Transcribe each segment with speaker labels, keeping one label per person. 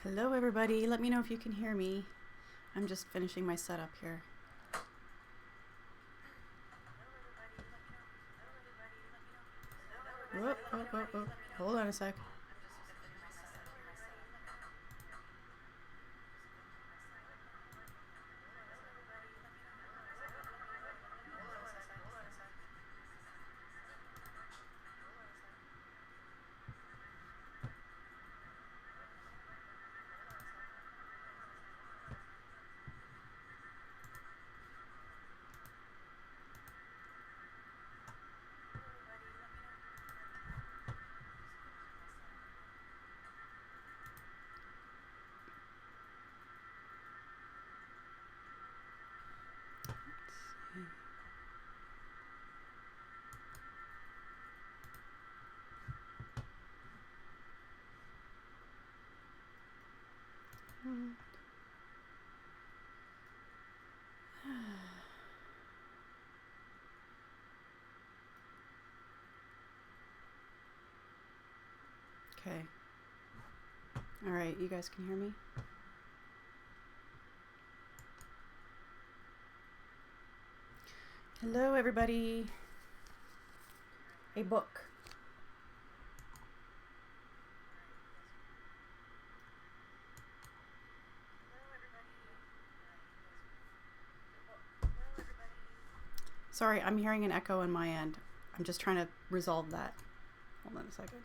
Speaker 1: Hello everybody, let me know if you can hear me. I'm just finishing my setup here. Whoop, whoop, whoop, whoop. Hold on a sec. Okay. All right, you guys can hear me? Hello everybody. A book. Sorry, I'm hearing an echo on my end. I'm just trying to resolve that. Hold on a second.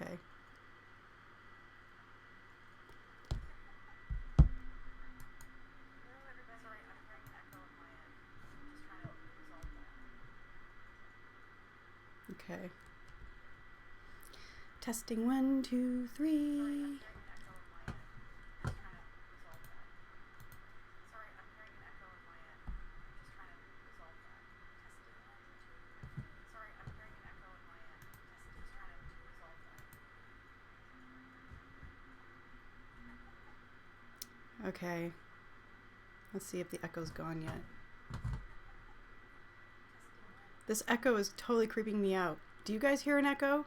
Speaker 1: Okay. Okay. Testing 1, 2, 3. Okay. Let's see if the echo's gone yet. This echo is totally creeping me out. Do you guys hear an echo?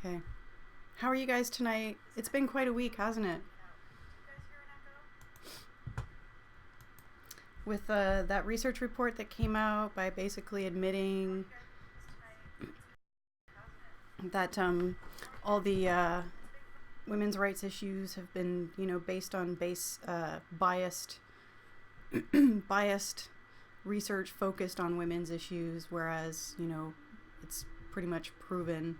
Speaker 1: Okay. How are you guys tonight? It's been quite a week, hasn't it? With that research report that came out by basically admitting that all the women's rights issues have been, based on biased biased research focused on women's issues, whereas, it's pretty much proven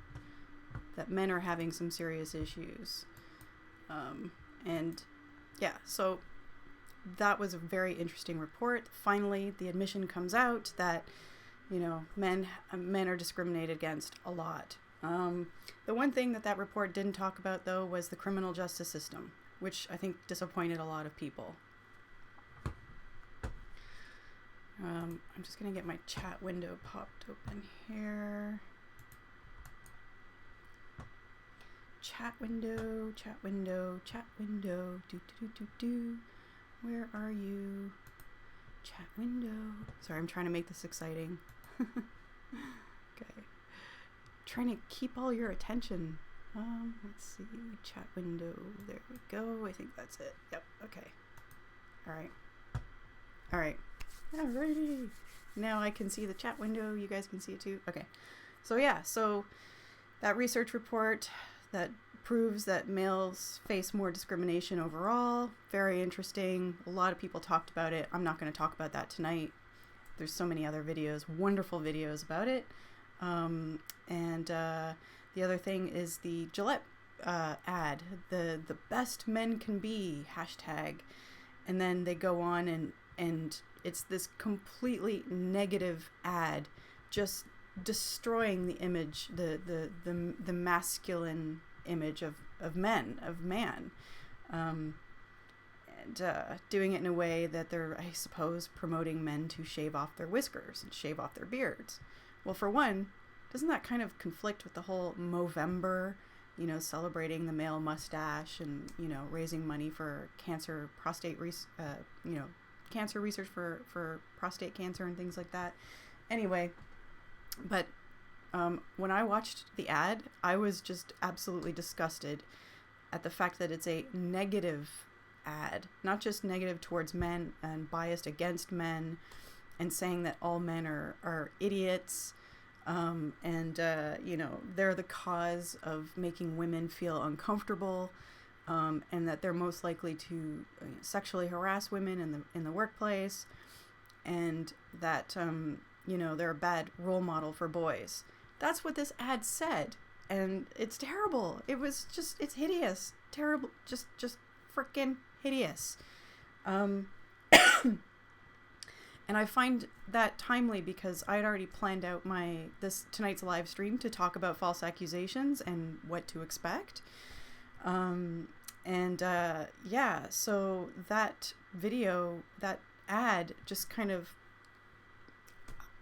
Speaker 1: that men are having some serious issues. And yeah, so that was a very interesting report. Finally, the admission comes out that, men are discriminated against a lot. The one thing that report didn't talk about, though, was the criminal justice system, which I think disappointed a lot of people. I'm just going to get my chat window popped open here. Chat window, chat window, chat window, do. Where are you? Chat window. Sorry, I'm trying to make this exciting. Okay. Trying to keep all your attention. Let's see. Chat window. There we go. I think that's it. Yep. Okay. All right. Alrighty. Now I can see the chat window. You guys can see it too. Okay. So yeah. So that research report that proves that males face more discrimination overall. Very interesting. A lot of people talked about it. I'm not going to talk about that tonight. There's so many other videos, wonderful videos about it. The other thing is the Gillette ad, the best men can be hashtag. And then they go on and it's this completely negative ad, just destroying the image, the masculine image of man, and doing it in a way that they're, I suppose, promoting men to shave off their whiskers and shave off their beards. Well, for one, doesn't that kind of conflict with the whole Movember, celebrating the male mustache and, raising money for cancer research for prostate cancer and things like that? Anyway, but when I watched the ad, I was just absolutely disgusted at the fact that it's a negative ad, not just negative towards men and biased against men and saying that all men are idiots, and they're the cause of making women feel uncomfortable, and that they're most likely to sexually harass women in the workplace, and that they're a bad role model for boys. That's what this ad said, and it's terrible. It's hideous, terrible, just freaking hideous. And I find that timely because I'd already planned out tonight's live stream to talk about false accusations and what to expect. So that video, that ad, just kind of,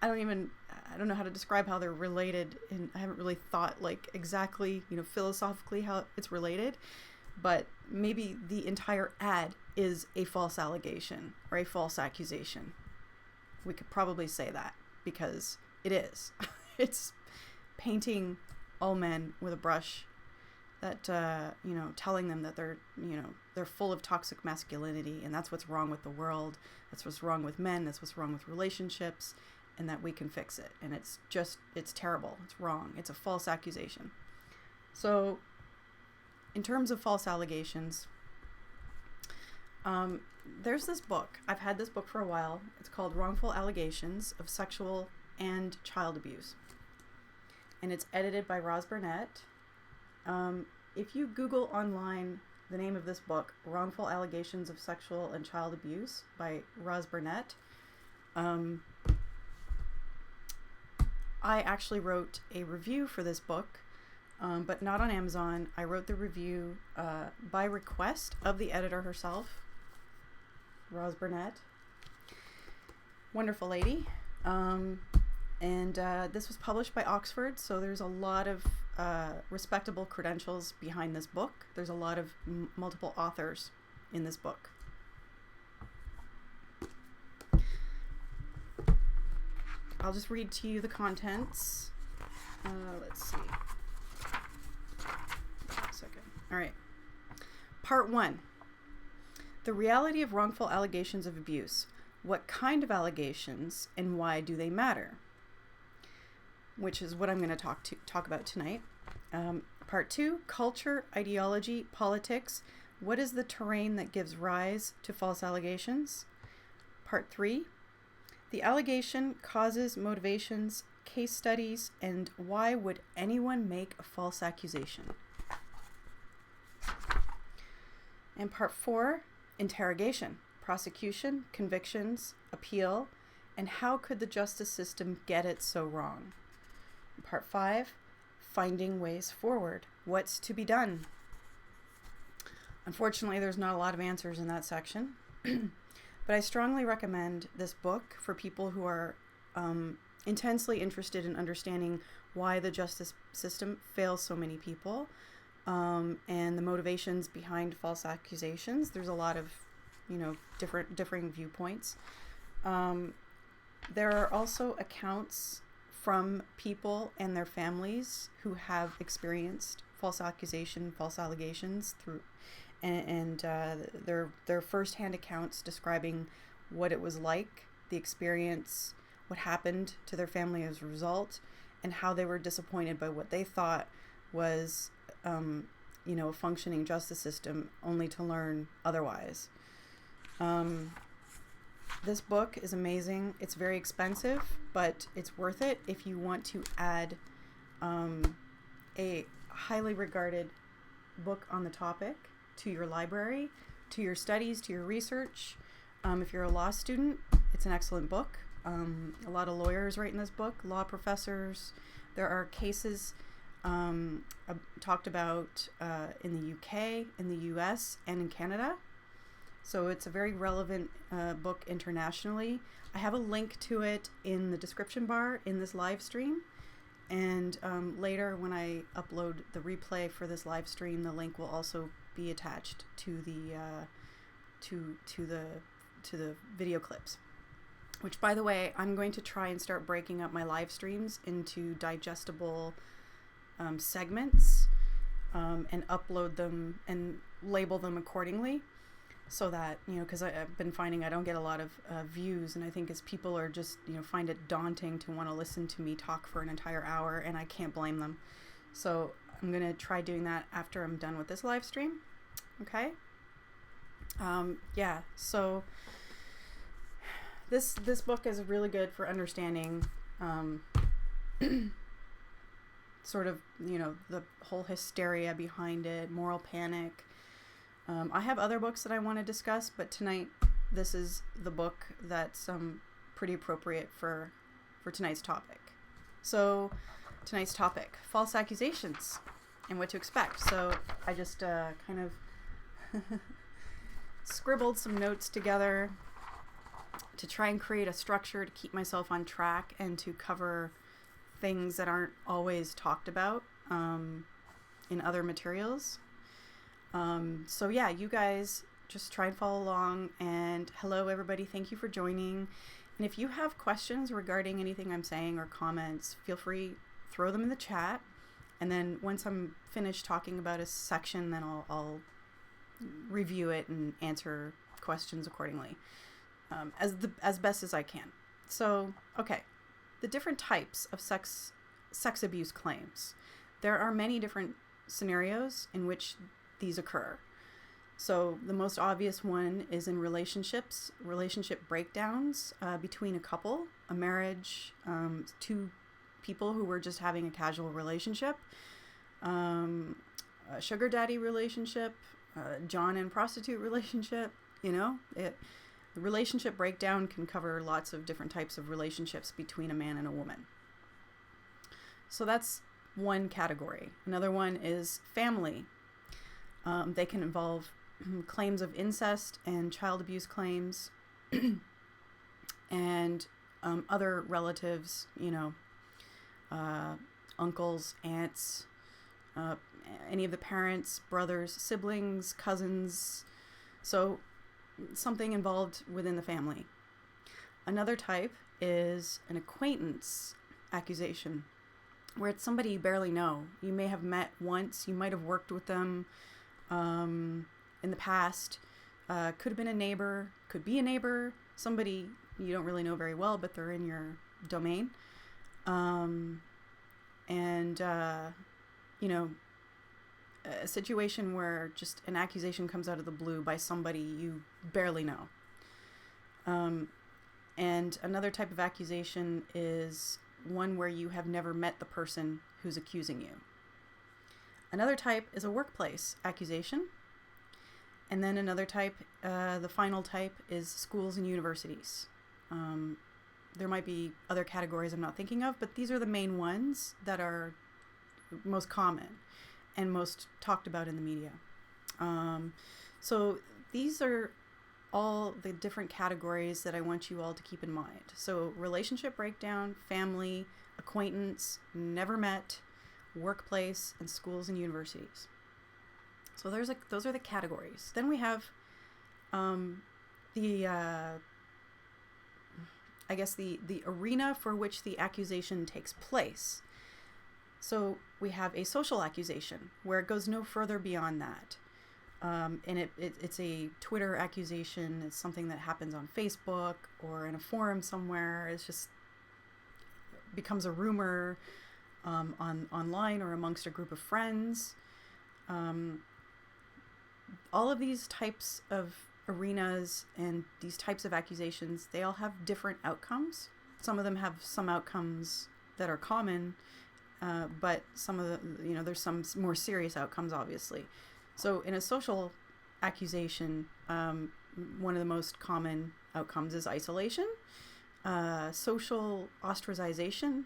Speaker 1: I don't know how to describe how they're related, and I haven't really thought exactly, philosophically how it's related, but maybe the entire ad is a false allegation or a false accusation. We could probably say that because it is. It's painting all men with a brush that, telling them that they're full of toxic masculinity, and that's what's wrong with the world. That's what's wrong with men. That's what's wrong with relationships, and that we can fix it. And it's terrible. It's wrong. It's a false accusation. So in terms of false allegations, there's this book. I've had this book for a while. It's called Wrongful Allegations of Sexual and Child Abuse. And it's edited by Roz Burnett. If you Google online the name of this book, Wrongful Allegations of Sexual and Child Abuse by Roz Burnett, I actually wrote a review for this book, but not on Amazon. I wrote the review by request of the editor herself, Roz Burnett. Wonderful lady. And this was published by Oxford, so there's a lot of respectable credentials behind this book. There's a lot of multiple authors in this book. I'll just read to you the contents. Let's see. Wait a second. All right. Part 1. The reality of wrongful allegations of abuse. What kind of allegations and why do they matter? Which is what I'm going to talk about tonight. Part 2. Culture, ideology, politics. What is the terrain that gives rise to false allegations? Part 3. The allegation, causes, motivations, case studies, and why would anyone make a false accusation? And part 4, interrogation, prosecution, convictions, appeal, and how could the justice system get it so wrong? And part 5, finding ways forward, what's to be done? Unfortunately, there's not a lot of answers in that section. But I strongly recommend this book for people who are intensely interested in understanding why the justice system fails so many people, and the motivations behind false accusations. There's a lot of, differing viewpoints. There are also accounts from people and their families who have experienced false allegations through. And their first-hand accounts describing what it was like, the experience, what happened to their family as a result, and how they were disappointed by what they thought was, a functioning justice system, only to learn otherwise. This book is amazing. It's very expensive, but it's worth it if you want to add a highly regarded book on the topic to your library, to your studies, to your research. If you're a law student, it's an excellent book. A lot of lawyers write in this book, law professors. There are cases talked about in the UK, in the US, and in Canada. So it's a very relevant book internationally. I have a link to it in the description bar in this live stream. And later when I upload the replay for this live stream, the link will also be attached to the to the video clips. Which, by the way, I'm going to try and start breaking up my live streams into digestible segments and upload them and label them accordingly, so that, because I've been finding I don't get a lot of views, and I think as people are just, find it daunting to want to listen to me talk for an entire hour, and I can't blame them. So I'm going to try doing that after I'm done with this live stream. Okay? So this book is really good for understanding sort of, the whole hysteria behind it, moral panic. I have other books that I want to discuss, but tonight this is the book that's pretty appropriate for tonight's topic. So tonight's topic, false accusations and what to expect. So I just kind of scribbled some notes together to try and create a structure to keep myself on track and to cover things that aren't always talked about in other materials. So yeah, you guys just try and follow along, and hello everybody, thank you for joining. And if you have questions regarding anything I'm saying or comments, feel free, throw them in the chat, and then once I'm finished talking about a section, then I'll review it and answer questions accordingly, as best as I can. So, okay, the different types of sex abuse claims. There are many different scenarios in which these occur. So the most obvious one is in relationship breakdowns between a couple, a marriage, two people who were just having a casual relationship, a sugar daddy relationship, John and prostitute relationship. The relationship breakdown can cover lots of different types of relationships between a man and a woman. So that's one category. Another one is family. They can involve claims of incest and child abuse claims and other relatives, uncles, aunts, any of the parents, brothers, siblings, cousins. So something involved within the family. Another type is an acquaintance accusation, where it's somebody you barely know. You may have met once, you might have worked with them in the past, could have been a neighbor, could be a neighbor, somebody you don't really know very well, but they're in your domain. A situation where just an accusation comes out of the blue by somebody you barely know. And another type of accusation is one where you have never met the person who's accusing you. Another type is a workplace accusation. And then another type, the final type, is schools and universities. There might be other categories I'm not thinking of, but these are the main ones that are most common and most talked about in the media. So these are all the different categories that I want you all to keep in mind. So relationship breakdown, family, acquaintance, never met, workplace, and schools and universities. So those are the categories. Then we have the arena for which the accusation takes place. So we have a social accusation where it goes no further beyond that. And it's a Twitter accusation. It's something that happens on Facebook or in a forum somewhere. It's just becomes a rumor online or amongst a group of friends. All of these types of arenas and these types of accusations, they all have different outcomes. Some of them have some outcomes that are common, but some of the, there's some more serious outcomes, obviously. So in a social accusation, one of the most common outcomes is isolation. social ostracization,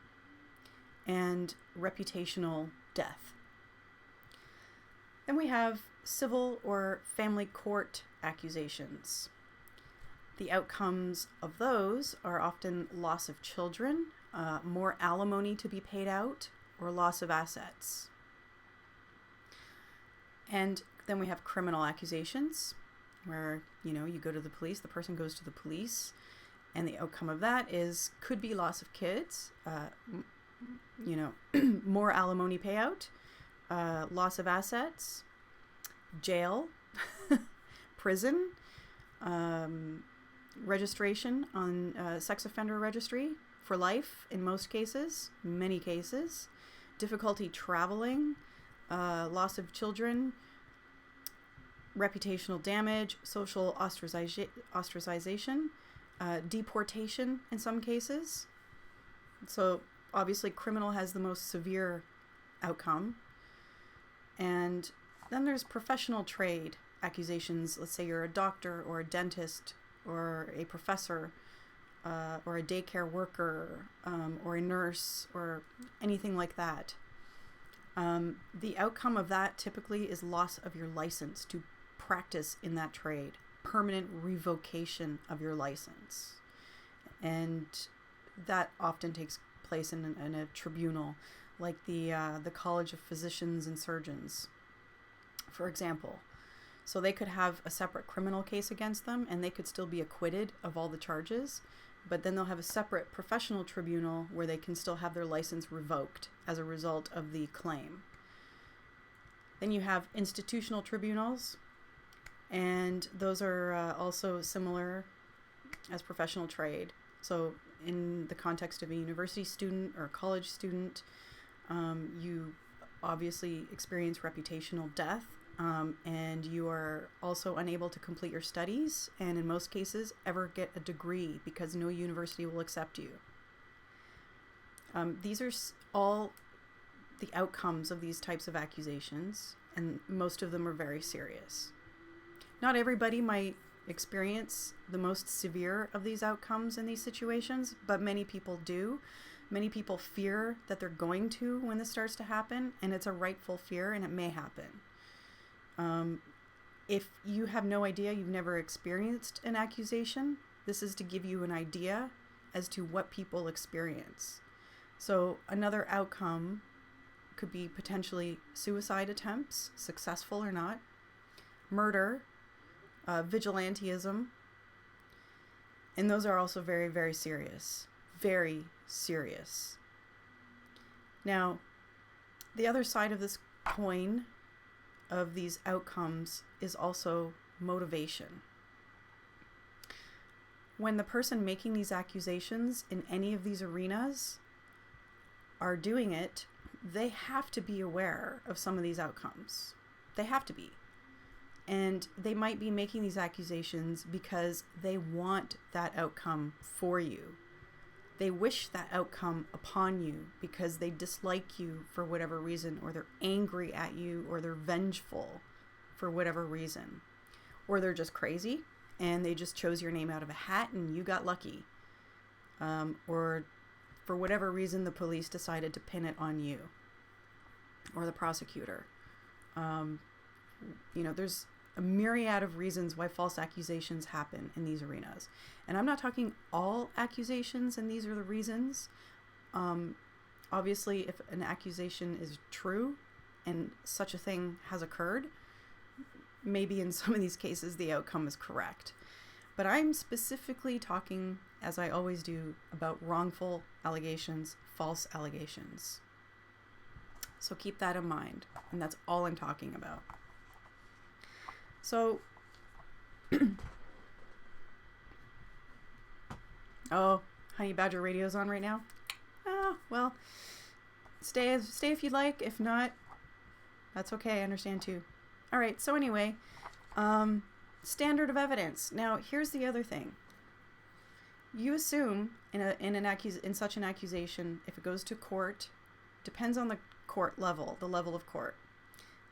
Speaker 1: and reputational death. Then we have civil or family court accusations. The outcomes of those are often loss of children, more alimony to be paid out, or loss of assets. And then we have criminal accusations, where, you go to the police, the person goes to the police, and the outcome of that could be loss of kids, more alimony payout, loss of assets, jail, prison, registration on sex offender registry for life in most cases, many cases, difficulty traveling, loss of children, reputational damage, social ostracization, deportation in some cases. So obviously criminal has the most severe outcome. And then there's professional trade accusations. Let's say you're a doctor or a dentist or a professor or a daycare worker or a nurse or anything like that. The outcome of that typically is loss of your license to practice in that trade, permanent revocation of your license. And that often takes place in a tribunal, like the College of Physicians and Surgeons, for example. So they could have a separate criminal case against them, and they could still be acquitted of all the charges, but then they'll have a separate professional tribunal where they can still have their license revoked as a result of the claim. Then you have institutional tribunals, and those are also similar as professional trade. So in the context of a university student or a college student, you obviously experience reputational death, and you are also unable to complete your studies, and in most cases ever get a degree because no university will accept you. These are all the outcomes of these types of accusations, and most of them are very serious. Not everybody might experience the most severe of these outcomes in these situations, but many people do. Many people fear that they're going to when this starts to happen, and it's a rightful fear, and it may happen. If you have no idea, you've never experienced an accusation, this is to give you an idea as to what people experience. So another outcome could be potentially suicide attempts, successful or not, murder, vigilantism, and those are also very, very serious. Very serious. Now, the other side of this coin of these outcomes is also motivation. When the person making these accusations in any of these arenas are doing it, they have to be aware of some of these outcomes. They have to be. And they might be making these accusations because they want that outcome for you. They wish that outcome upon you because they dislike you for whatever reason, or they're angry at you, or they're vengeful for whatever reason. Or they're just crazy and they just chose your name out of a hat and you got lucky. Or for whatever reason, the police decided to pin it on you or the prosecutor. There's a myriad of reasons why false accusations happen in these arenas. And I'm not talking all accusations and these are the reasons. Obviously, if an accusation is true and such a thing has occurred, maybe in some of these cases the outcome is correct. But I'm specifically talking, as I always do, about wrongful allegations, false allegations. So keep that in mind, and that's all I'm talking about. So, oh, Honey Badger radio's on right now? Oh, well, stay if you'd like. If not, that's okay. I understand too. All right. So anyway, standard of evidence. Now, here's the other thing. You assume in such an accusation, if it goes to court, depends on the court level, the level of court,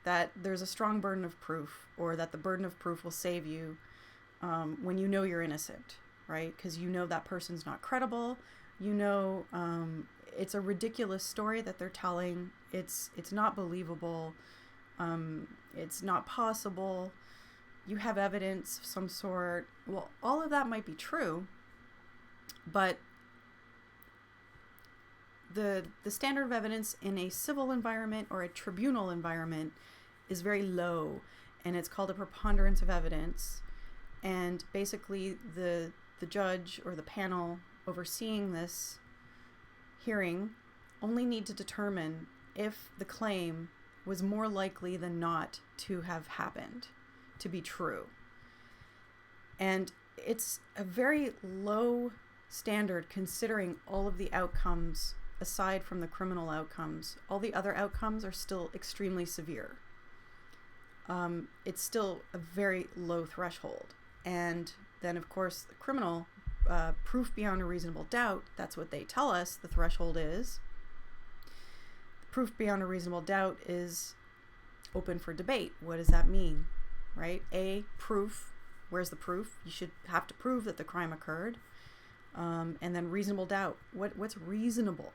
Speaker 1: that there's a strong burden of proof, or that the burden of proof will save you when you know you're innocent. right? Because you know that person's not credible. It's a ridiculous story that they're telling. It's not believable. It's not possible. You have evidence of some sort. Well, all of that might be true, but the standard of evidence in a civil environment or a tribunal environment is very low, and it's called a preponderance of evidence. And basically the judge or the panel overseeing this hearing only need to determine if the claim was more likely than not to have happened, to be true. And it's a very low standard considering all of the outcomes aside from the criminal outcomes. All the other outcomes are still extremely severe. It's still a very low threshold. And then, of course, the criminal proof beyond a reasonable doubt, that's what they tell us the threshold is. Proof beyond a reasonable doubt is open for debate. What does that mean, right? Proof. Where's the proof? You should have to prove that the crime occurred. And then reasonable doubt. What's reasonable?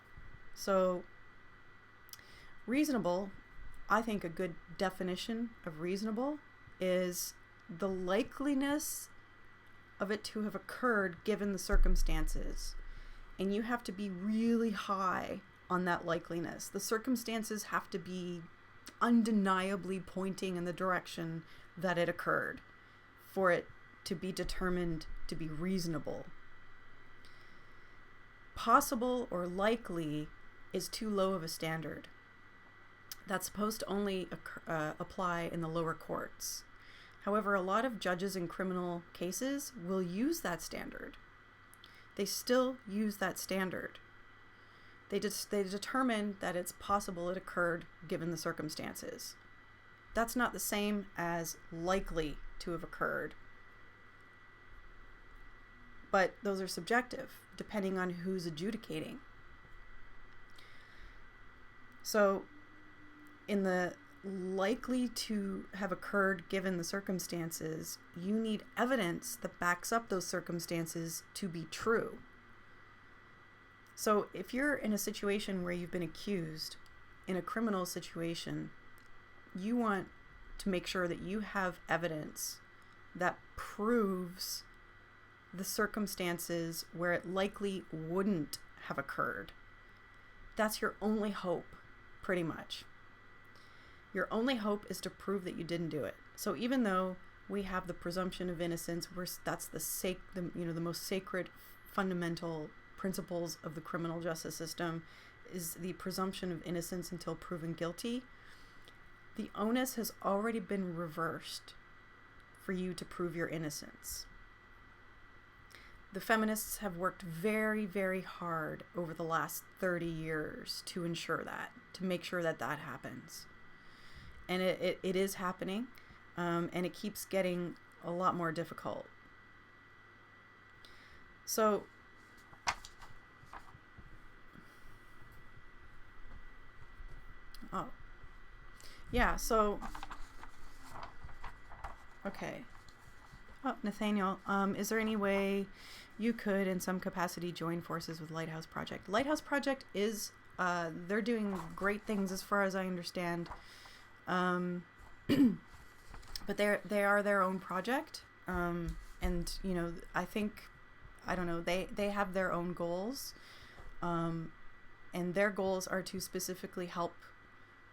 Speaker 1: So reasonable, I think a good definition of reasonable is the likeliness of it to have occurred given the circumstances. And you have to be really high on that likeliness. The circumstances have to be undeniably pointing in the direction that it occurred for it to be determined to be reasonable. Possible or likely is too low of a standard. That's supposed to only apply in the lower courts. However, a lot of judges in criminal cases will use that standard. They still use that standard. They determine that it's possible it occurred given the circumstances. That's not the same as likely to have occurred. But those are subjective, depending on who's adjudicating. So, in the likely to have occurred given the circumstances, you need evidence that backs up those circumstances to be true. So if you're in a situation where you've been accused in a criminal situation, you want to make sure that you have evidence that proves the circumstances where it likely wouldn't have occurred. That's your only hope, pretty much. Your only hope is to prove that you didn't do it. So even though we have the presumption of innocence, that's the most sacred, fundamental principles of the criminal justice system is the presumption of innocence until proven guilty. The onus has already been reversed for you to prove your innocence. The feminists have worked very, very hard over the last 30 years to ensure that, to make sure that that happens. And it is happening, and it keeps getting a lot more difficult. So, okay. Oh, Nathaniel, is there any way you could, in some capacity, join forces with Lighthouse Project? Lighthouse Project is, they're doing great things as far as I understand. But they are their own project. And, I don't know, they have their own goals. And their goals are to specifically help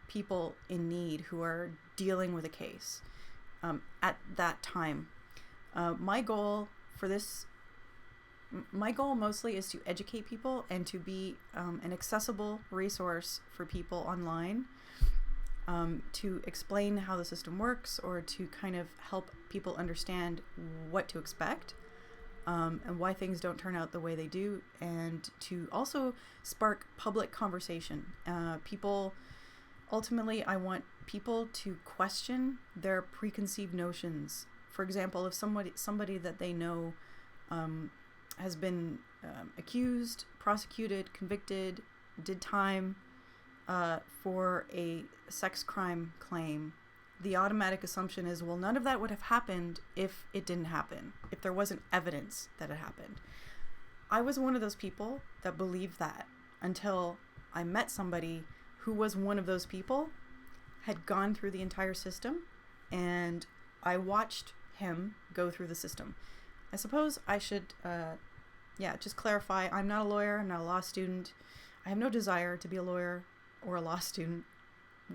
Speaker 1: people in need who are dealing with a case at that time. My goal mostly is to educate people and to be an accessible resource for people online, to explain how the system works or to kind of help people understand what to expect, and why things don't turn out the way they do, and to also spark public conversation. Ultimately, I want people to question their preconceived notions. For example, if somebody that they know has been accused, prosecuted, convicted, did time for a sex crime claim, the automatic assumption is, well, none of that would have happened if it didn't happen, if there wasn't evidence that it happened. I was one of those people that believed that until I met somebody who was one of those people, had gone through the entire system, and I watched him go through the system. I suppose I should, just clarify, I'm not a lawyer, I'm not a law student. I have no desire to be a lawyer or a law student.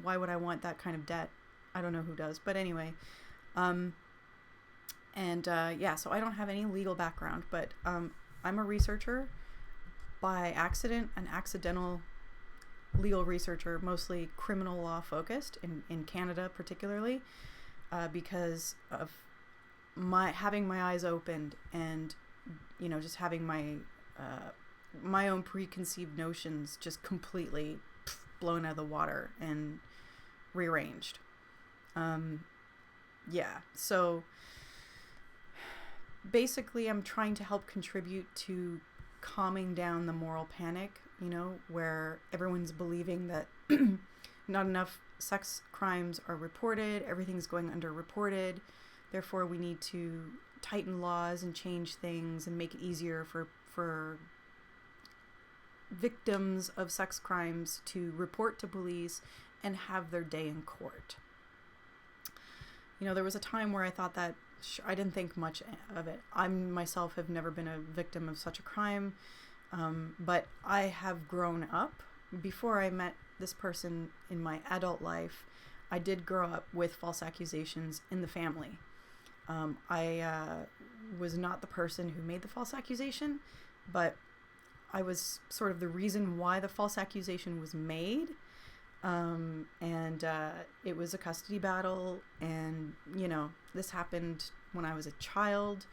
Speaker 1: Why would I want that kind of debt? I don't know who does, but anyway. So I don't have any legal background, but I'm a researcher by accident, an accidental legal researcher, mostly criminal law focused in Canada particularly, because of having my eyes opened and, just having my own preconceived notions just completely blown out of the water and rearranged. So basically I'm trying to help contribute to calming down the moral panic, where everyone's believing that not enough sex crimes are reported, everything's going underreported, therefore we need to tighten laws and change things and make it easier for victims of sex crimes to report to police and have their day in court. There was a time where I thought that I didn't think much of it. I myself have never been a victim of such a crime, but I have grown up. Before I met this person in my adult life, I did grow up with false accusations in the family. I was not the person who made the false accusation, but I was sort of the reason why the false accusation was made. It was a custody battle, and this happened when I was a child.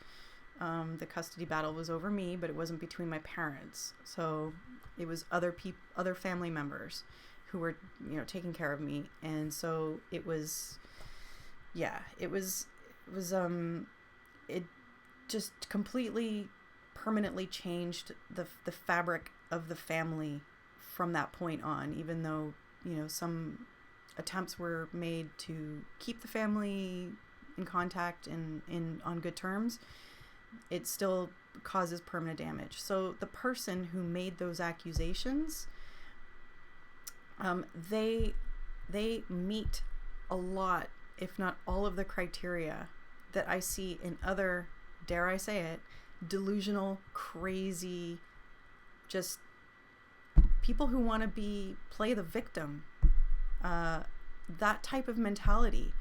Speaker 1: The custody battle was over me, but it wasn't between my parents, so it was other family members who were taking care of me. And so it just completely permanently changed the fabric of the family from that point on, even though some attempts were made to keep the family in contact and on good terms. It still causes permanent damage. So the person who made those accusations, they meet a lot, if not all, of the criteria that I see in other, dare I say it, delusional, crazy, just people who want to play the victim. That type of mentality.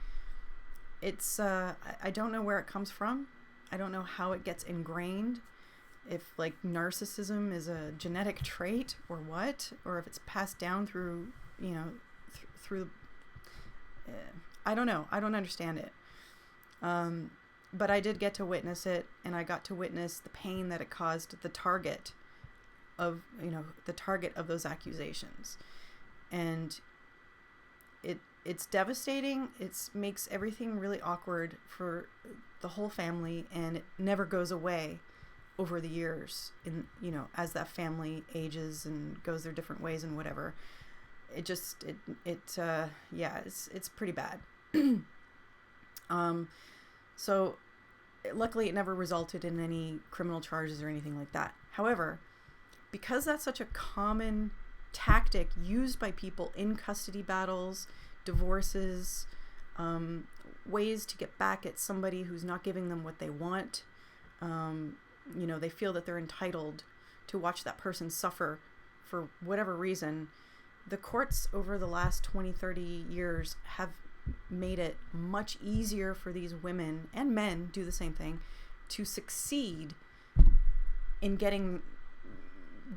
Speaker 1: It's I don't know where it comes from. I don't know how it gets ingrained. If narcissism is a genetic trait or what, or if it's passed down through I don't know. I don't understand it. But I did get to witness it, and I got to witness the pain that it caused the target of those accusations. And it's devastating. It makes everything really awkward for the whole family, and it never goes away over the years as that family ages and goes their different ways and whatever. It's pretty bad. So luckily it never resulted in any criminal charges or anything like that. However, because that's such a common tactic used by people in custody battles, divorces, ways to get back at somebody who's not giving them what they want, they feel that they're entitled to watch that person suffer for whatever reason. The courts over the last 20, 30 years have made it much easier for these women, and men do the same thing, to succeed in getting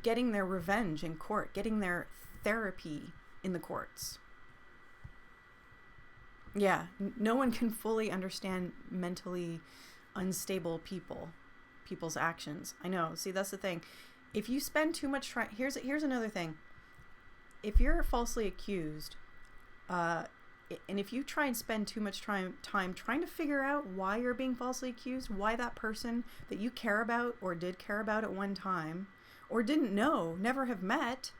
Speaker 1: their revenge in court, getting their therapy in the courts. Yeah, no one can fully understand mentally unstable people's actions. I know. See, that's the thing. If you spend too much time, here's another thing. If you're falsely accused, and if you try and spend too much time trying to figure out why you're being falsely accused, why that person that you care about or did care about at one time, or didn't know, never have met,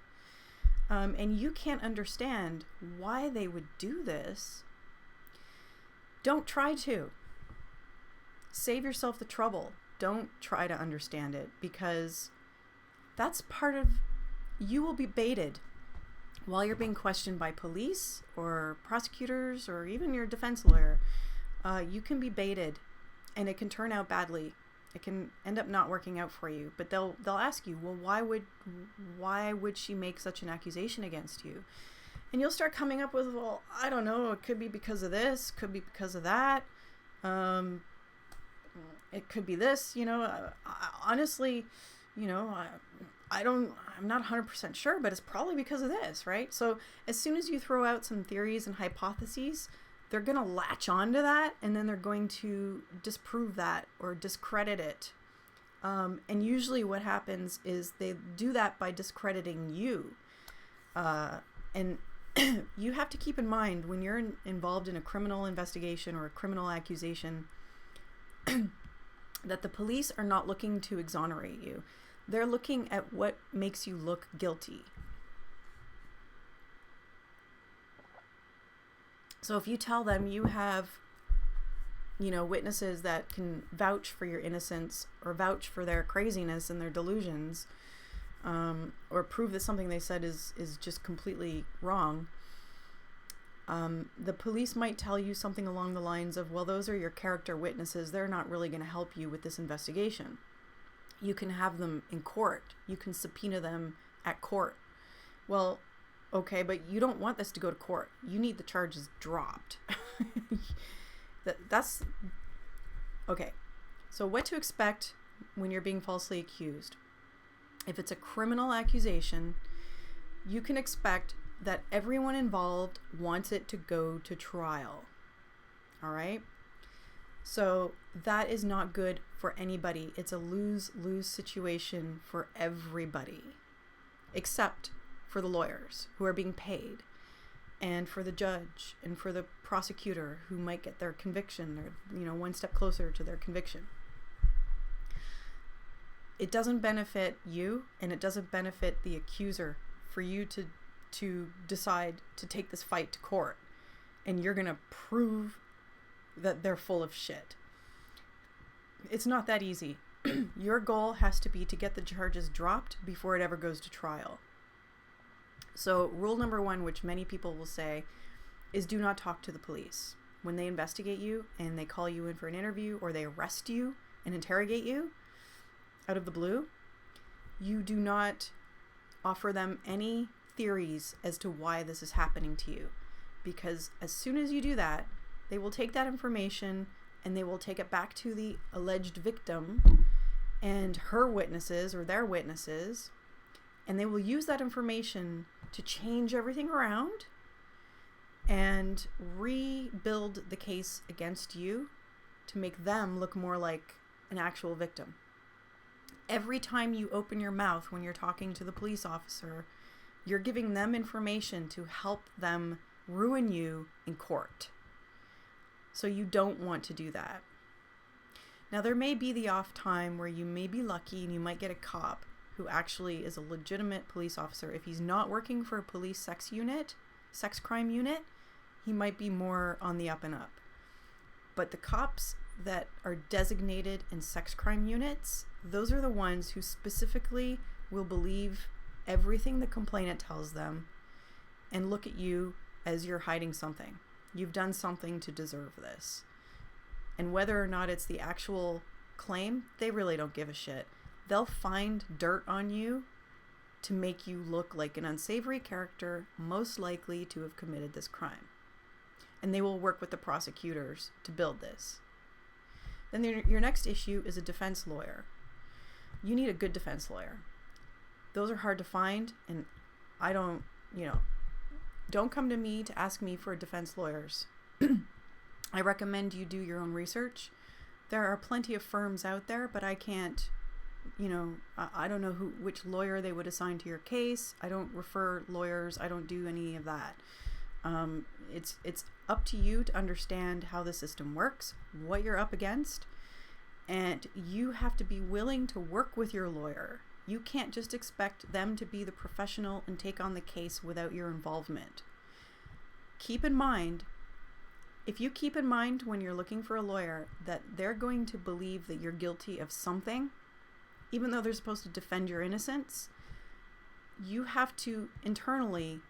Speaker 1: and you can't understand why they would do this, don't try to. Save yourself the trouble. Don't try to understand it, because that's part of, you will be baited while you're being questioned by police or prosecutors or even your defense lawyer. You can be baited, and it can turn out badly. It can end up not working out for you. But they'll ask you, well, why would she make such an accusation against you? And you'll start coming up with, well, I don't know, it could be because of this, could be because of that. It could be this, honestly, I'm not 100% sure, but it's probably because of this, right? So as soon as you throw out some theories and hypotheses, they're going to latch onto that, and then they're going to disprove that or discredit it. And usually what happens is they do that by discrediting you. And you have to keep in mind, when you're involved in a criminal investigation or a criminal accusation, that the police are not looking to exonerate you. They're looking at what makes you look guilty. So if you tell them you have, witnesses that can vouch for your innocence or vouch for their craziness and their delusions, or prove that something they said is just completely wrong, the police might tell you something along the lines of, well, those are your character witnesses. They're not really going to help you with this investigation. You can have them in court. You can subpoena them at court. Well, okay, but you don't want this to go to court. You need the charges dropped. That's okay. So what to expect when you're being falsely accused? If it's a criminal accusation, you can expect that everyone involved wants it to go to trial. All right? So that is not good for anybody. It's a lose-lose situation for everybody, except for the lawyers who are being paid, and for the judge, and for the prosecutor who might get their conviction, or one step closer to their conviction. It doesn't benefit you, and it doesn't benefit the accuser for you to decide to take this fight to court, and you're gonna prove that they're full of shit. It's not that easy. Your goal has to be to get the charges dropped before it ever goes to trial. So rule number 1, which many people will say, is do not talk to the police. When they investigate you and they call you in for an interview, or they arrest you and interrogate you out of the blue, you do not offer them any theories as to why this is happening to you. Because as soon as you do that, they will take that information and they will take it back to the alleged victim and her witnesses or their witnesses, and they will use that information to change everything around and rebuild the case against you to make them look more like an actual victim. Every time you open your mouth when you're talking to the police officer, you're giving them information to help them ruin you in court. So you don't want to do that. Now, there may be the off time where you may be lucky and you might get a cop who actually is a legitimate police officer. If he's not working for a police sex crime unit, he might be more on the up and up. But the cops that are designated in sex crime units, those are the ones who specifically will believe everything the complainant tells them and look at you as you're hiding something. You've done something to deserve this. And whether or not it's the actual claim, they really don't give a shit. They'll find dirt on you to make you look like an unsavory character, most likely to have committed this crime. And they will work with the prosecutors to build this. Then your next issue is a defense lawyer. You need a good defense lawyer. Those are hard to find, and I don't come to me to ask me for defense lawyers. I recommend you do your own research. There are plenty of firms out there, but I can't, I don't know which lawyer they would assign to your case. I don't refer lawyers. I don't do any of that. It's up to you to understand how the system works, what you're up against, and you have to be willing to work with your lawyer. You can't just expect them to be the professional and take on the case without your involvement. Keep in mind, if you keep in mind when you're looking for a lawyer that they're going to believe that you're guilty of something, even though they're supposed to defend your innocence, you have to internally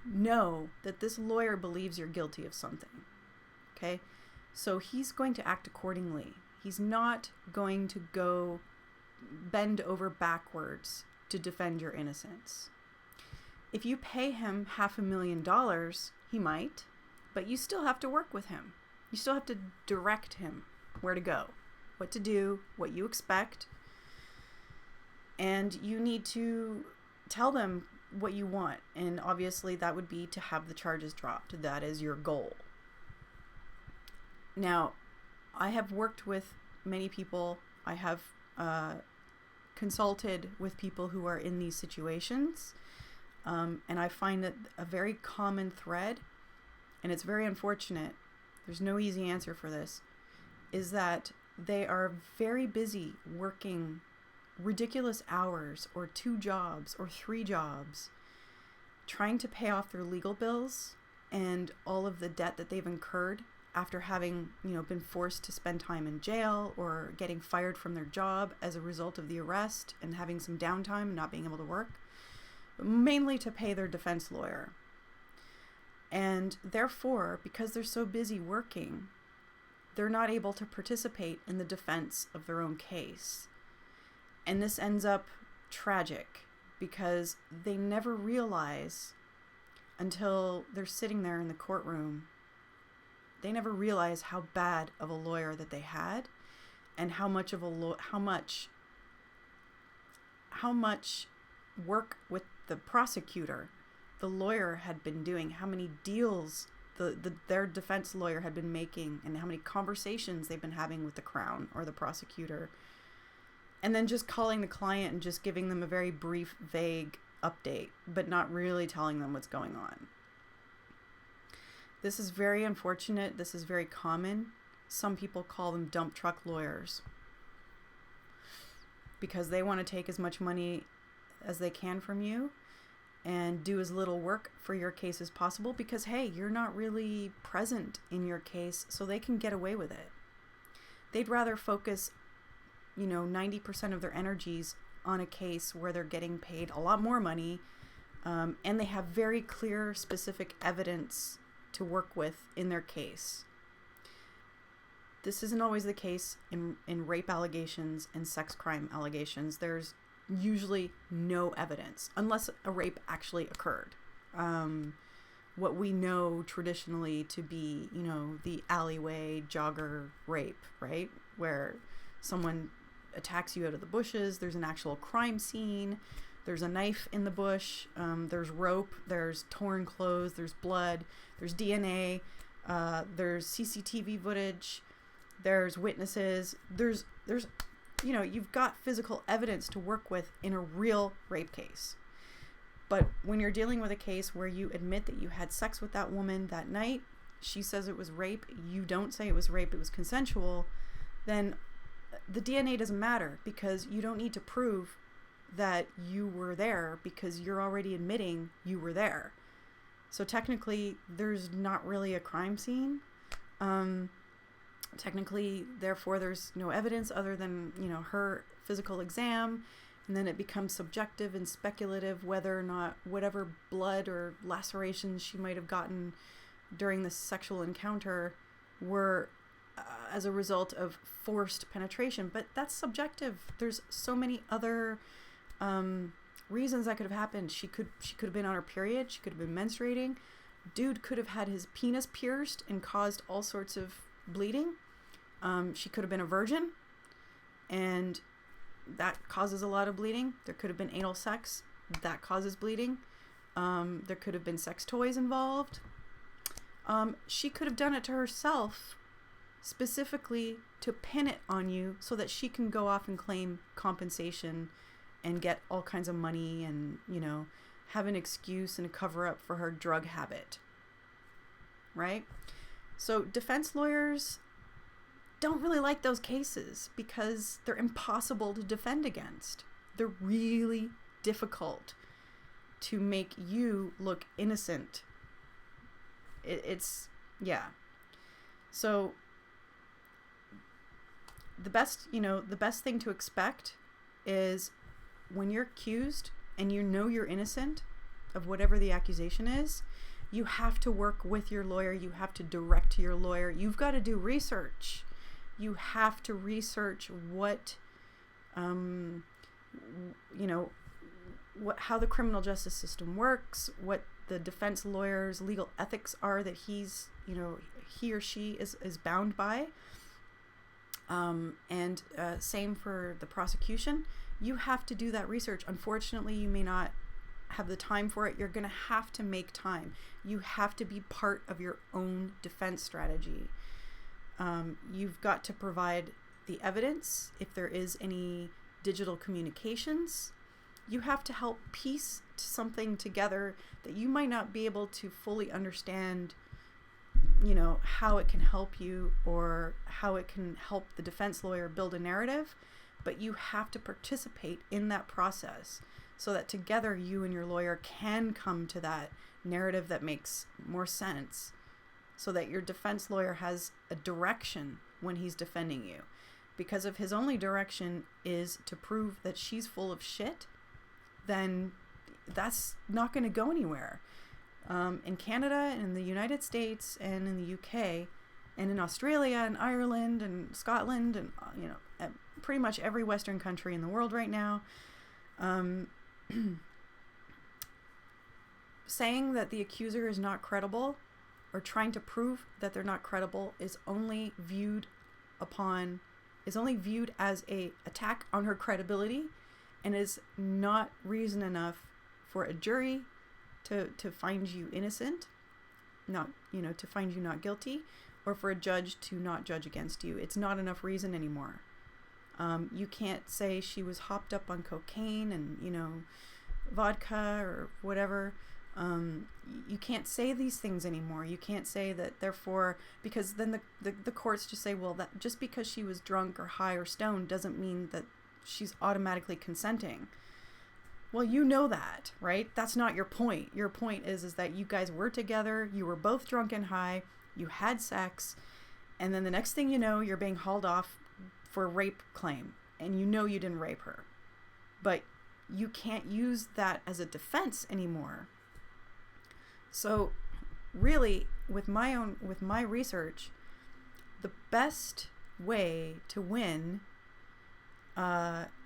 Speaker 1: know that this lawyer believes you're guilty of something. Okay? So he's going to act accordingly. He's not going to go bend over backwards to defend your innocence. If you pay him $500,000, he might, but you still have to work with him. You still have to direct him where to go, what to do, what you expect. And you need to tell them what you want. And obviously that would be to have the charges dropped. That is your goal. Now, I have worked with many people. I have consulted with people who are in these situations. And I find that a very common thread, and it's very unfortunate, there's no easy answer for this, is that they are very busy working ridiculous hours or 2 jobs or 3 jobs, trying to pay off their legal bills and all of the debt that they've incurred after having, been forced to spend time in jail or getting fired from their job as a result of the arrest and having some downtime and not being able to work, but mainly to pay their defense lawyer. And therefore, because they're so busy working, they're not able to participate in the defense of their own case. And this ends up tragic because they never realize until they're sitting there in the courtroom, they never realize how bad of a lawyer that they had and how much work with the prosecutor the lawyer had been doing, how many deals their defense lawyer had been making, and how many conversations they've been having with the Crown or the prosecutor. And then just calling the client and just giving them a very brief, vague update, but not really telling them what's going on. This is very unfortunate. This is very common. Some people call them dump truck lawyers because they want to take as much money as they can from you and do as little work for your case as possible because, hey, you're not really present in your case, so they can get away with it. They'd rather focus 90% of their energies on a case where they're getting paid a lot more money, and they have very clear, specific evidence to work with in their case. This isn't always the case in rape allegations and sex crime allegations. There's usually no evidence unless a rape actually occurred. What we know traditionally to be, the alleyway jogger rape, right? Where someone attacks you out of the bushes, there's an actual crime scene, there's a knife in the bush, there's rope, there's torn clothes, there's blood, there's DNA, there's CCTV footage, there's witnesses, there's you've got physical evidence to work with in a real rape case. But when you're dealing with a case where you admit that you had sex with that woman that night, she says it was rape, you don't say it was rape, it was consensual, then the DNA doesn't matter because you don't need to prove that you were there because you're already admitting you were there. So technically, there's not really a crime scene. Technically, therefore, there's no evidence other than, her physical exam. And then it becomes subjective and speculative whether or not whatever blood or lacerations she might have gotten during the sexual encounter were as a result of forced penetration. But that's subjective. There's so many other reasons that could have happened. She could have been on her period. She could have been menstruating. Dude could have had his penis pierced and caused all sorts of bleeding. She could have been a virgin, and that causes a lot of bleeding. There could have been anal sex. That causes bleeding. There could have been sex toys involved. She could have done it to herself specifically to pin it on you so that she can go off and claim compensation and get all kinds of money and, have an excuse and a cover up for her drug habit. Right? So defense lawyers don't really like those cases because they're impossible to defend against. They're really difficult to make you look innocent. So the best thing to expect is when you're accused and you know you're innocent of whatever the accusation is, you have to work with your lawyer. You have to direct your lawyer. You've got to do research. You have to research what, how the criminal justice system works, what the defense lawyer's legal ethics are that he or she is bound by. And same for the prosecution. You have to do that research. Unfortunately, you may not have the time for it. You're going to have to make time. You have to be part of your own defense strategy. You've got to provide the evidence if there is any digital communications. You have to help piece something together that you might not be able to fully understand, how it can help you or how it can help the defense lawyer build a narrative, but you have to participate in that process so that together you and your lawyer can come to that narrative that makes more sense, so that your defense lawyer has a direction when he's defending you. Because if his only direction is to prove that she's full of shit, then that's not going to go anywhere. In Canada and in the United States and in the UK and in Australia and Ireland and Scotland and pretty much every Western country in the world right now, saying that the accuser is not credible or trying to prove that they're not credible is only viewed as a attack on her credibility, and is not reason enough for a jury to find you innocent, to find you not guilty, or for a judge to not judge against you. It's not enough reason anymore. You can't say she was hopped up on cocaine and, vodka or whatever. You can't say these things anymore. You can't say that, therefore, because then the courts just say, well, that just because she was drunk or high or stoned doesn't mean that she's automatically consenting. Well, you know that, right? That's not your point. Your point is that you guys were together, you were both drunk and high, you had sex, and then the next thing you know, you're being hauled off for a rape claim, and you know you didn't rape her. But you can't use that as a defense anymore. So really, with my research, the best way to win,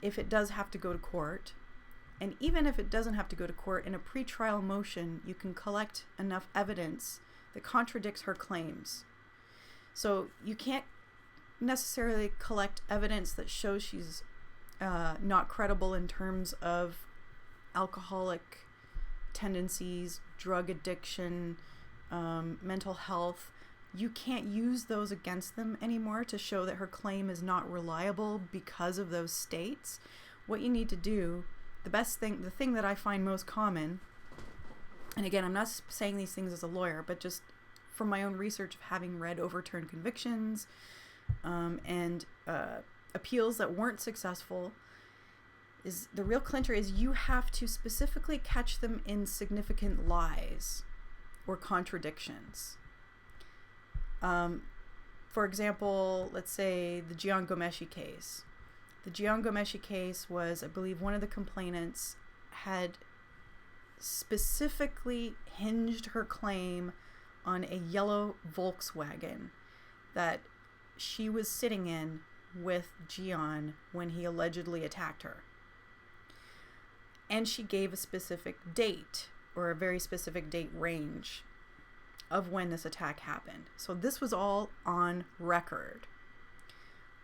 Speaker 1: if it does have to go to court, and even if it doesn't have to go to court, in a pretrial motion, you can collect enough evidence that contradicts her claims. So you can't necessarily collect evidence that shows she's not credible in terms of alcoholic tendencies, drug addiction, mental health. You can't use those against them anymore to show that her claim is not reliable because of those states. What you need to do, the thing that I find most common, and again, I'm not saying these things as a lawyer, but just from my own research of having read overturned convictions and appeals that weren't successful, is the real clincher is you have to specifically catch them in significant lies or contradictions. For example, let's say the Jian Ghomeshi case. The Jian Ghomeshi case was, I believe, one of the complainants had specifically hinged her claim on a yellow Volkswagen that she was sitting in with Jian when he allegedly attacked her. And she gave a specific date, or a very specific date range of when this attack happened. So this was all on record.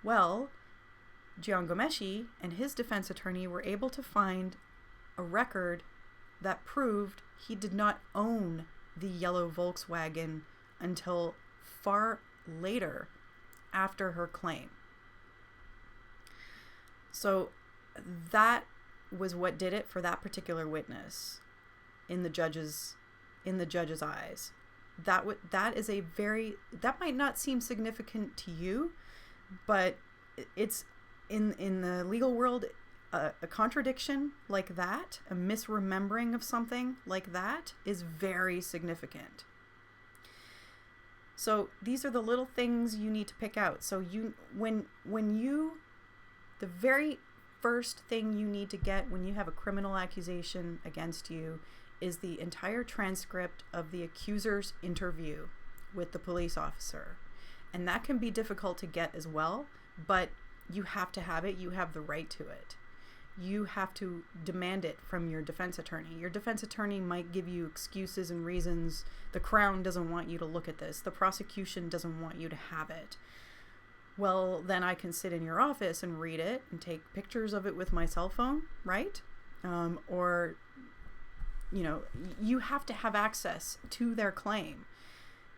Speaker 1: Well, Jian Ghomeshi and his defense attorney were able to find a record that proved he did not own the yellow Volkswagen until far later after her claim. So that was what did it for that particular witness in the judge's eyes. That might not seem significant to you, but it's in the legal world, a contradiction like that, a misremembering of something like that, is very significant. So these are the little things you need to pick out. So the very first thing you need to get when you have a criminal accusation against you is the entire transcript of the accuser's interview with the police officer. And that can be difficult to get as well, but you have to have it. You have the right to it. You have to demand it from your defense attorney. Your defense attorney might give you excuses and reasons. The Crown doesn't want you to look at this. The prosecution doesn't want you to have it. Well, then I can sit in your office and read it and take pictures of it with my cell phone, right? Or, you have to have access to their claim.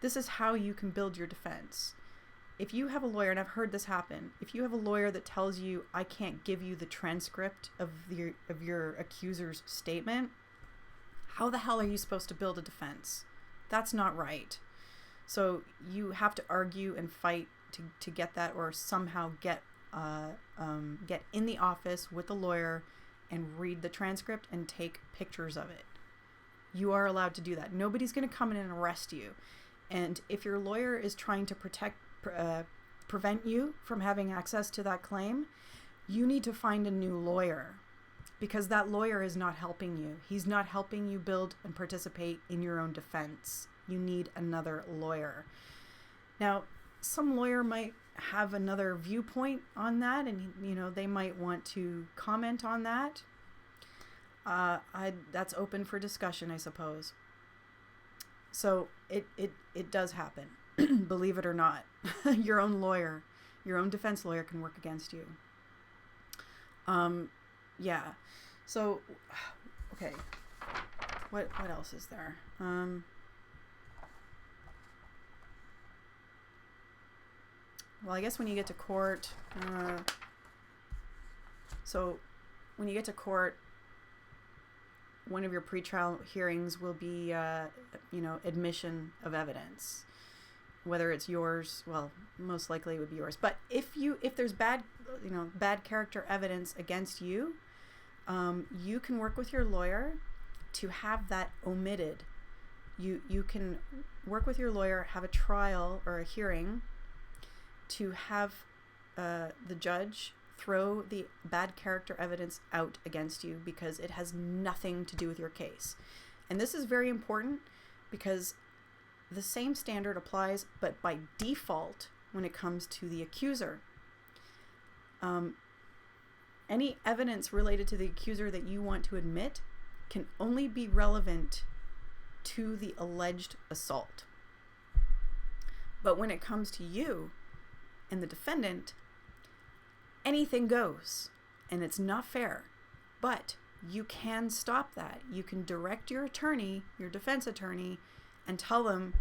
Speaker 1: This is how you can build your defense. If you have a lawyer, and I've heard this happen, if you have a lawyer that tells you, I can't give you the transcript of your accuser's statement, how the hell are you supposed to build a defense? That's not right. So you have to argue and fight to get that, or somehow get in the office with the lawyer and read the transcript and take pictures of it. You are allowed to do that. Nobody's going to come in and arrest you. And if your lawyer is trying to prevent you from having access to that claim, you need to find a new lawyer, because that lawyer is not helping you. He's not helping you build and participate in your own defense. You need another lawyer. Now, some lawyer might have another viewpoint on that, and they might want to comment on that. That's open for discussion, I suppose. So it does happen. Believe it or not. Your own lawyer, your own defense lawyer can work against you. Yeah. So, okay. What else is there? Well, I guess when you get to court, one of your pretrial hearings will be, admission of evidence. Whether it's yours, well, most likely it would be yours. But if there's bad character evidence against you, you can work with your lawyer to have that omitted. You can work with your lawyer, have a trial or a hearing, to have the judge throw the bad character evidence out against you because it has nothing to do with your case. And this is very important because the same standard applies, but by default when it comes to the accuser. Any evidence related to the accuser that you want to admit can only be relevant to the alleged assault. But when it comes to you and the defendant, anything goes, and it's not fair. But you can stop that. You can direct your attorney, your defense attorney, and tell them,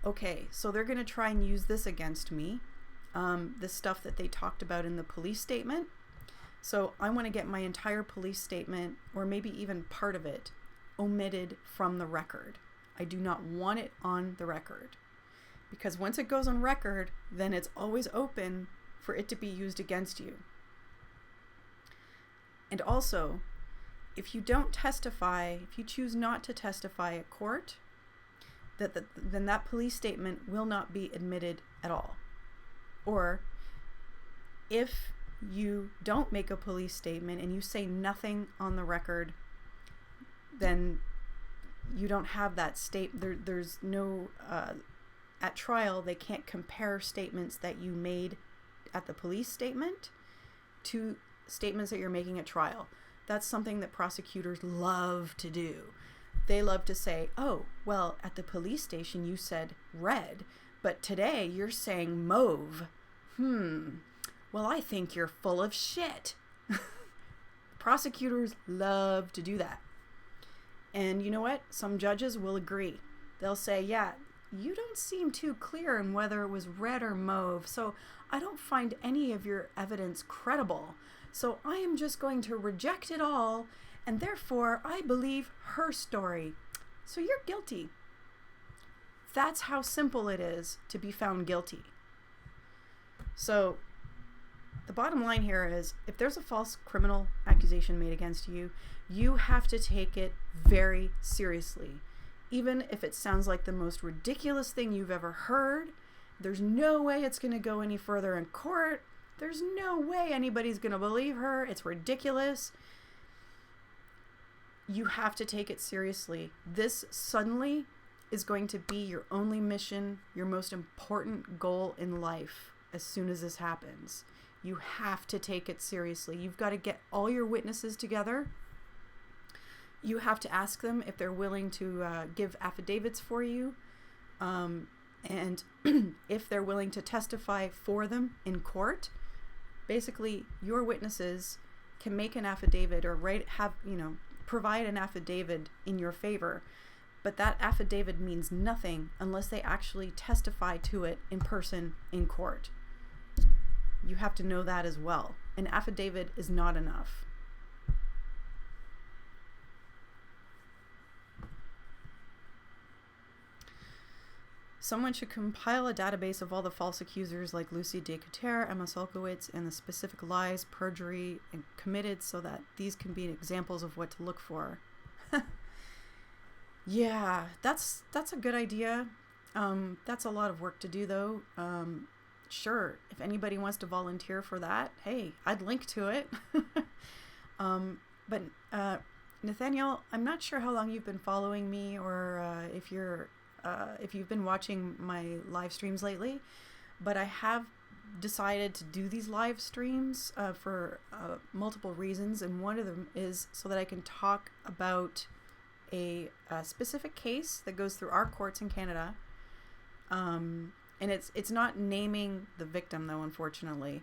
Speaker 1: okay, so they're going to try and use this against me, this stuff that they talked about in the police statement. So I want to get my entire police statement, or maybe even part of it, omitted from the record. I do not want it on the record. Because once it goes on record, then it's always open for it to be used against you. And also, if you don't testify, if you choose not to testify at court, then that police statement will not be admitted at all. Or if you don't make a police statement and you say nothing on the record, then you don't have that there's no at trial, they can't compare statements that you made at the police statement to statements that you're making at trial. That's something that prosecutors love to do. They love to say, oh, well, at the police station you said red, but today you're saying mauve. Well, I think you're full of shit. Prosecutors love to do that. And you know what? Some judges will agree. They'll say, yeah, you don't seem too clear on whether it was red or mauve, so I don't find any of your evidence credible. So I am just going to reject it all, and therefore I believe her story. So you're guilty. That's how simple it is to be found guilty. So the bottom line here is, if there's a false criminal accusation made against you, you have to take it very seriously. Even if it sounds like the most ridiculous thing you've ever heard, There's no way it's going to go any further in court. There's no way anybody's going to believe her. It's ridiculous. You have to take it seriously. This suddenly is going to be your only mission, your most important goal in life as soon as this happens. You have to take it seriously. You've got to get all your witnesses together. You have to ask them if they're willing to give affidavits for you. And if they're willing to testify for them in court. Basically, your witnesses can make an affidavit or provide an affidavit in your favor. But that affidavit means nothing unless they actually testify to it in person in court. You have to know that as well. An affidavit is not enough. Someone should compile a database of all the false accusers like Lucy Decatur, Emma Solkowitz, and the specific lies, perjury, and committed so that these can be examples of what to look for. Yeah, that's a good idea. That's a lot of work to do, though. Sure, if anybody wants to volunteer for that, hey, I'd link to it. But Nathaniel, I'm not sure how long you've been following me, or if you've been watching my live streams lately, but I have decided to do these live streams for multiple reasons, and one of them is so that I can talk about a specific case that goes through our courts in Canada. And it's not naming the victim, though, unfortunately,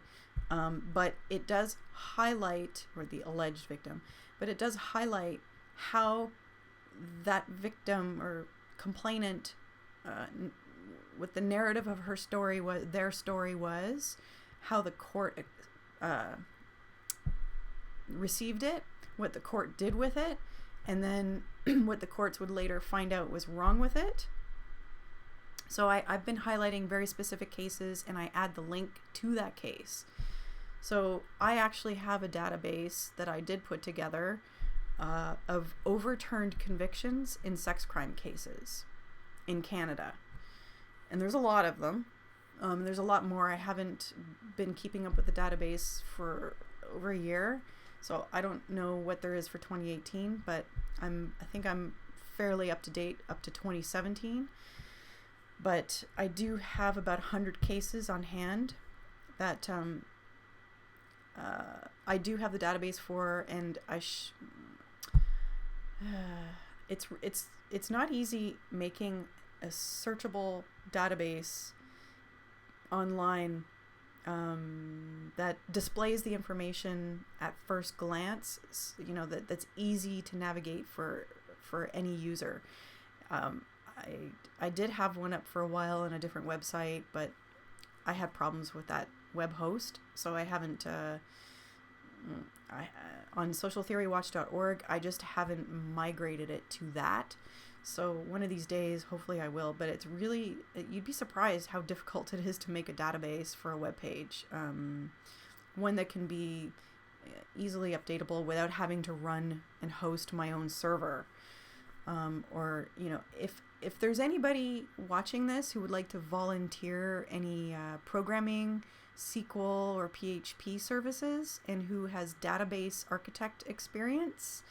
Speaker 1: but it does highlight, or the alleged victim, but it does highlight how that victim or complainant, with the narrative of her story, their story was, how the court received it, what the court did with it, and then what the courts would later find out was wrong with it. So I've been highlighting very specific cases, and I add the link to that case. So I actually have a database that I did put together of overturned convictions in sex crime cases in Canada. And there's a lot of them. There's a lot more. I haven't been keeping up with the database for over a year, so I don't know what there is for 2018, but I think I'm fairly up to date up to 2017. But I do have about 100 cases on hand that I do have the database for, and it's not easy making a searchable database online that displays the information at first glance, that's easy to navigate for any user. I did have one up for a while on a different website, but I had problems with that web host, so I haven't on socialtheorywatch.org, I just haven't migrated it to that. So one of these days, hopefully I will, but it's really, you'd be surprised how difficult it is to make a database for a web page. One that can be easily updatable without having to run and host my own server. Or, if there's anybody watching this who would like to volunteer any programming, SQL, or PHP services, and who has database architect experience,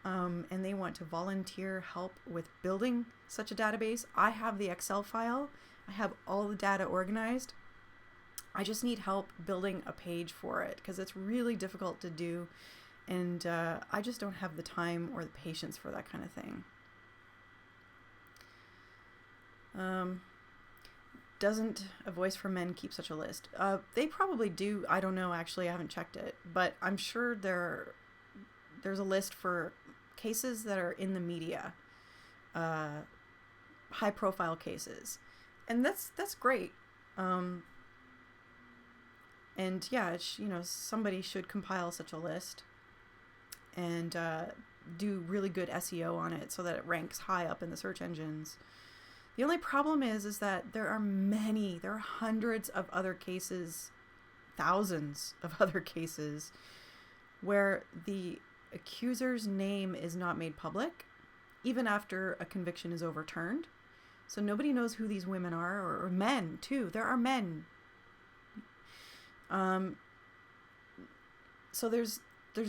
Speaker 1: and they want to volunteer help with building such a database, I have the Excel file. I have all the data organized. I just need help building a page for it because it's really difficult to do, and I just don't have the time or the patience for that kind of thing. Doesn't A Voice for Men keep such a list? They probably do. I don't know, actually. I haven't checked it, but I'm sure there's a list for cases that are in the media, high profile cases, and that's great. And yeah, somebody should compile such a list and do really good SEO on it so that it ranks high up in the search engines. The only problem is that there are hundreds of other cases, thousands of other cases, where the accuser's name is not made public, even after a conviction is overturned. So nobody knows who these women are, or men too. There are men. So there's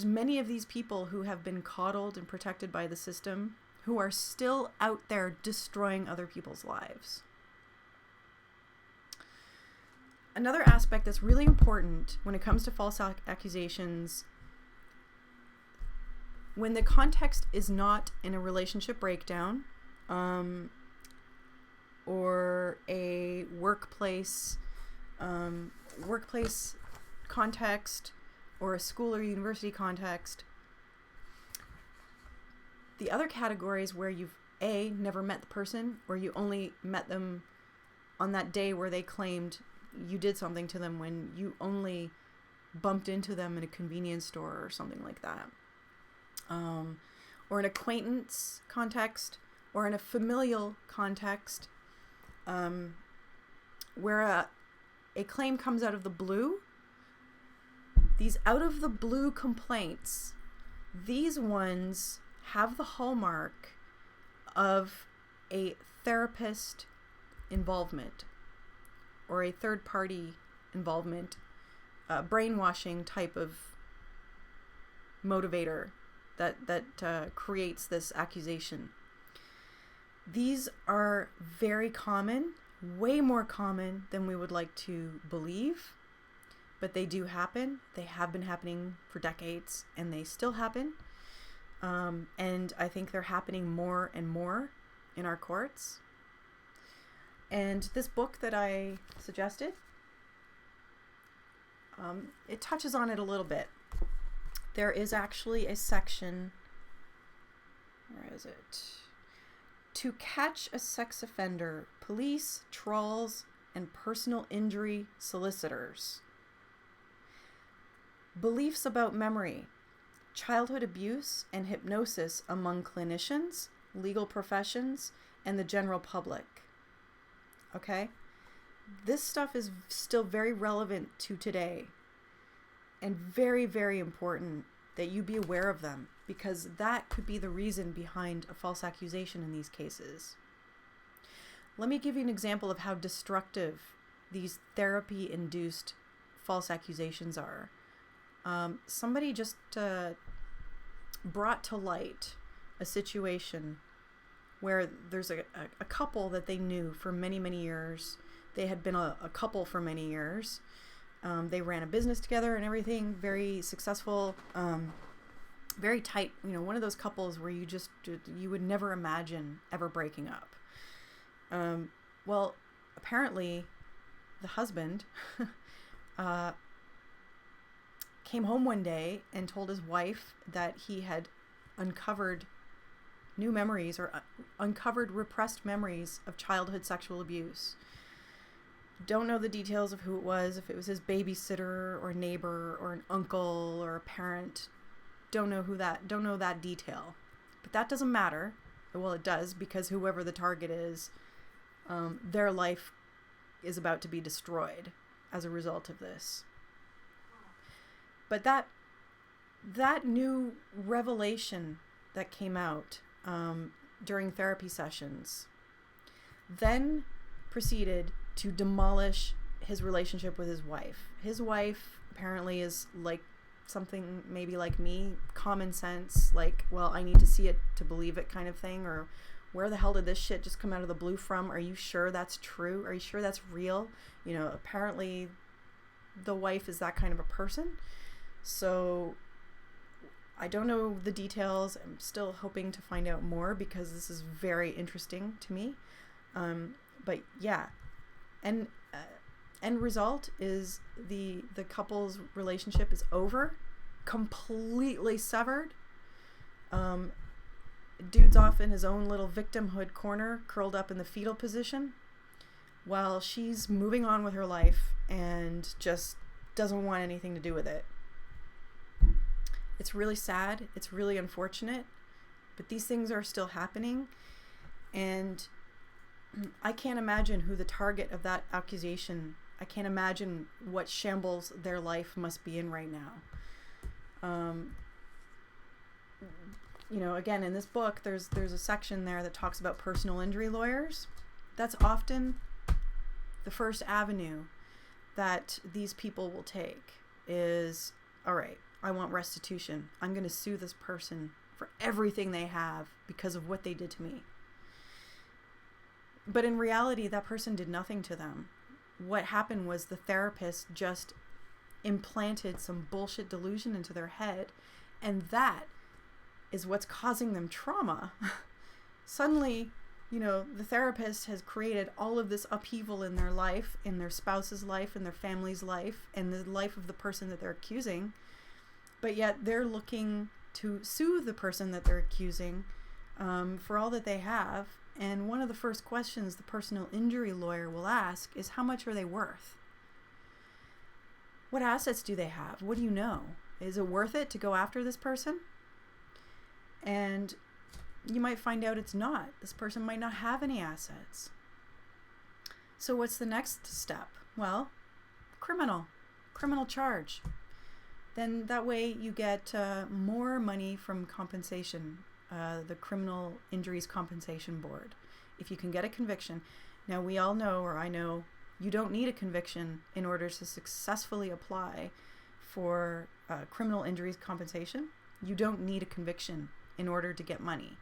Speaker 1: many of these people who have been coddled and protected by the system, who are still out there destroying other people's lives. Another aspect that's really important when it comes to false accusations, when the context is not in a relationship breakdown, or a workplace context, or a school or university context. The other categories where you've never met the person, or you only met them on that day where they claimed you did something to them, when you only bumped into them in a convenience store or something like that. Or an acquaintance context, or in a familial context, where a claim comes out of the blue. These out of the blue complaints, these ones have the hallmark of a therapist involvement, or a third party involvement, brainwashing type of motivator that creates this accusation. These are very common, way more common than we would like to believe, but they do happen. They have been happening for decades, and they still happen. And I think they're happening more and more in our courts. And this book that I suggested, it touches on it a little bit. There is actually a section, where is it? To catch a sex offender, police, trolls, and personal injury solicitors. Beliefs about memory, childhood abuse, and hypnosis among clinicians, legal professions, and the general public. Okay? This stuff is still very relevant to today, and very, very important that you be aware of them, because that could be the reason behind a false accusation in these cases. Let me give you an example of how destructive these therapy-induced false accusations are. Somebody just brought to light a situation where there's a couple that they knew for many, many years. They had been a couple for many years. They ran a business together and everything, very successful, very tight, one of those couples where you would never imagine ever breaking up. Well, apparently the husband came home one day and told his wife that he had uncovered new memories, or uncovered repressed memories of childhood sexual abuse. Don't know the details of who it was, if it was his babysitter or neighbor or an uncle or a parent. Don't know that detail. But that doesn't matter. Well, it does, because whoever the target is, their life is about to be destroyed as a result of this. But that new revelation that came out during therapy sessions then proceeded to demolish his relationship with his wife. His wife apparently is like something maybe like me, common sense, like, well, I need to see it to believe it kind of thing, or where the hell did this shit just come out of the blue from? Are you sure that's true? Are you sure that's real? Apparently the wife is that kind of a person. So I don't know the details. I'm still hoping to find out more, because this is very interesting to me. But yeah, and end result is the couple's relationship is over, completely severed. Dude's off in his own little victimhood corner, curled up in the fetal position, while she's moving on with her life and just doesn't want anything to do with it. It's really sad. It's really unfortunate, but these things are still happening, and I can't imagine who the target of that accusation. I can't imagine what shambles their life must be in right now. Again, in this book, there's a section there that talks about personal injury lawyers. That's often the first avenue that these people will take is, all right, I want restitution. I'm going to sue this person for everything they have because of what they did to me. But in reality, that person did nothing to them. What happened was the therapist just implanted some bullshit delusion into their head, and that is what's causing them trauma. Suddenly, the therapist has created all of this upheaval in their life, in their spouse's life, in their family's life, and the life of the person that they're accusing. But yet they're looking to sue the person that they're accusing for all that they have. And one of the first questions the personal injury lawyer will ask is, how much are they worth? What assets do they have? What do you know? Is it worth it to go after this person? And you might find out it's not. This person might not have any assets. So what's the next step? Well, criminal charge. Then that way you get more money from compensation, the Criminal Injuries Compensation Board, if you can get a conviction. Now we all know, or I know, you don't need a conviction in order to successfully apply for criminal injuries compensation. You don't need a conviction in order to get money.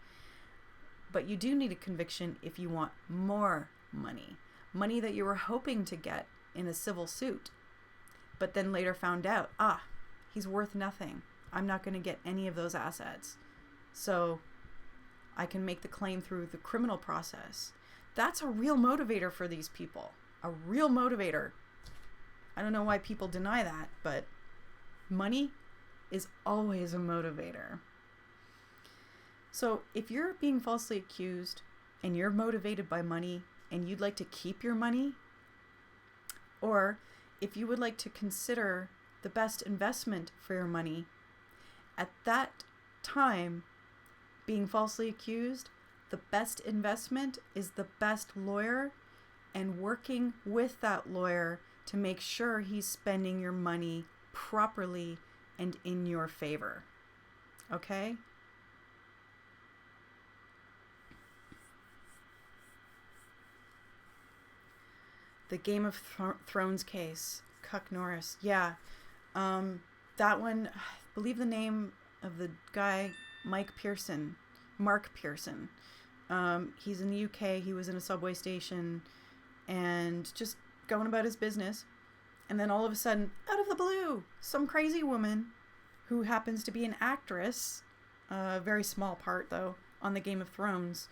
Speaker 1: But you do need a conviction if you want more money that you were hoping to get in a civil suit, but then later found out, he's worth nothing. I'm not going to get any of those assets. So I can make the claim through the criminal process. That's a real motivator for these people. A real motivator. I don't know why people deny that, but money is always a motivator. So if you're being falsely accused and you're motivated by money and you'd like to keep your money, or if you would like to consider the best investment for your money, at that time, being falsely accused, the best investment is the best lawyer and working with that lawyer to make sure he's spending your money properly and in your favor. Okay? The Game of Thrones case, Cuck Norris. Yeah. That one, I believe the name of the guy, Mark Pearson. He's in the UK. He was in a subway station and just going about his business. And then all of a sudden, out of the blue, some crazy woman who happens to be an actress, a very small part though, on the Game of Thrones,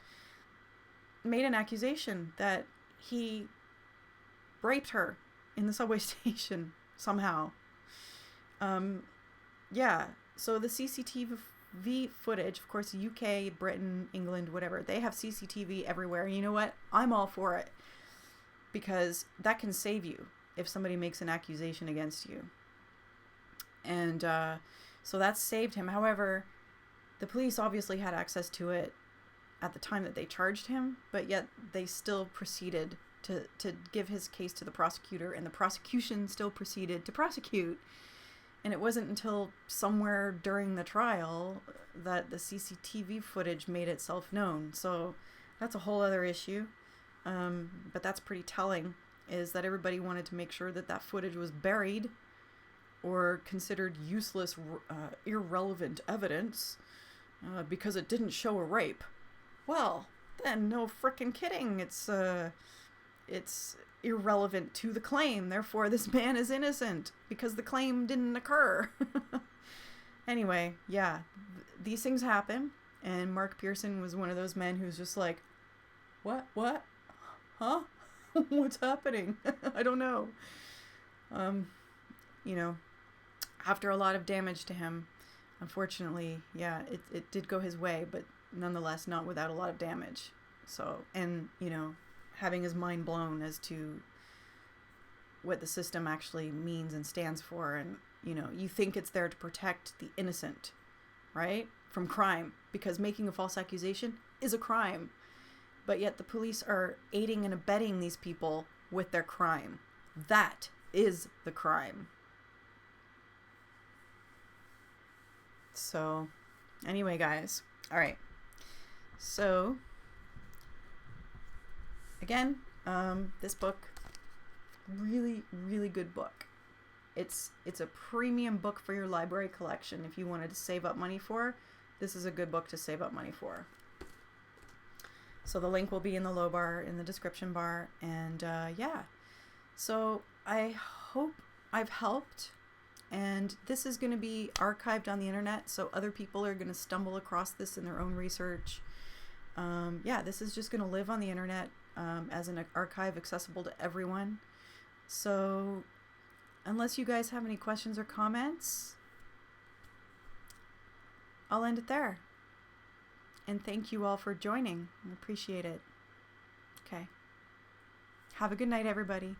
Speaker 1: made an accusation that he raped her in the subway station somehow. So the CCTV footage, of course, UK, Britain, England, whatever, they have CCTV everywhere. You know what? I'm all for it, because that can save you if somebody makes an accusation against you. And so that saved him. However, the police obviously had access to it at the time that they charged him, but yet they still proceeded to give his case to the prosecutor, and the prosecution still proceeded to prosecute. And it wasn't until somewhere during the trial that the CCTV footage made itself known. So that's a whole other issue. But that's pretty telling, is that everybody wanted to make sure that that footage was buried or considered useless, irrelevant evidence because it didn't show a rape. Well, then no frickin' kidding. It's irrelevant to the claim. Therefore, this man is innocent because the claim didn't occur. Anyway, yeah, these things happen. And Mark Pearson was one of those men who's just like, what? Huh? What's happening? I don't know. After a lot of damage to him, unfortunately, yeah, it did go his way, but nonetheless, not without a lot of damage. So, and, having his mind blown as to what the system actually means and stands for. And, you think it's there to protect the innocent, right? From crime, because making a false accusation is a crime. But yet the police are aiding and abetting these people with their crime. That is the crime. So, anyway, guys. All right. So, again, this book, really, really good book. It's a premium book for your library collection. If you wanted to save up money for, this is a good book to save up money for. So the link will be in the low bar, in the description bar. And yeah, so I hope I've helped. And this is going to be archived on the internet, so other people are going to stumble across this in their own research. Yeah, this is just going to live on the internet as an archive accessible to everyone. So unless you guys have any questions or comments, I'll end it there. And thank you all for joining. I appreciate it. Okay. Have a good night, everybody.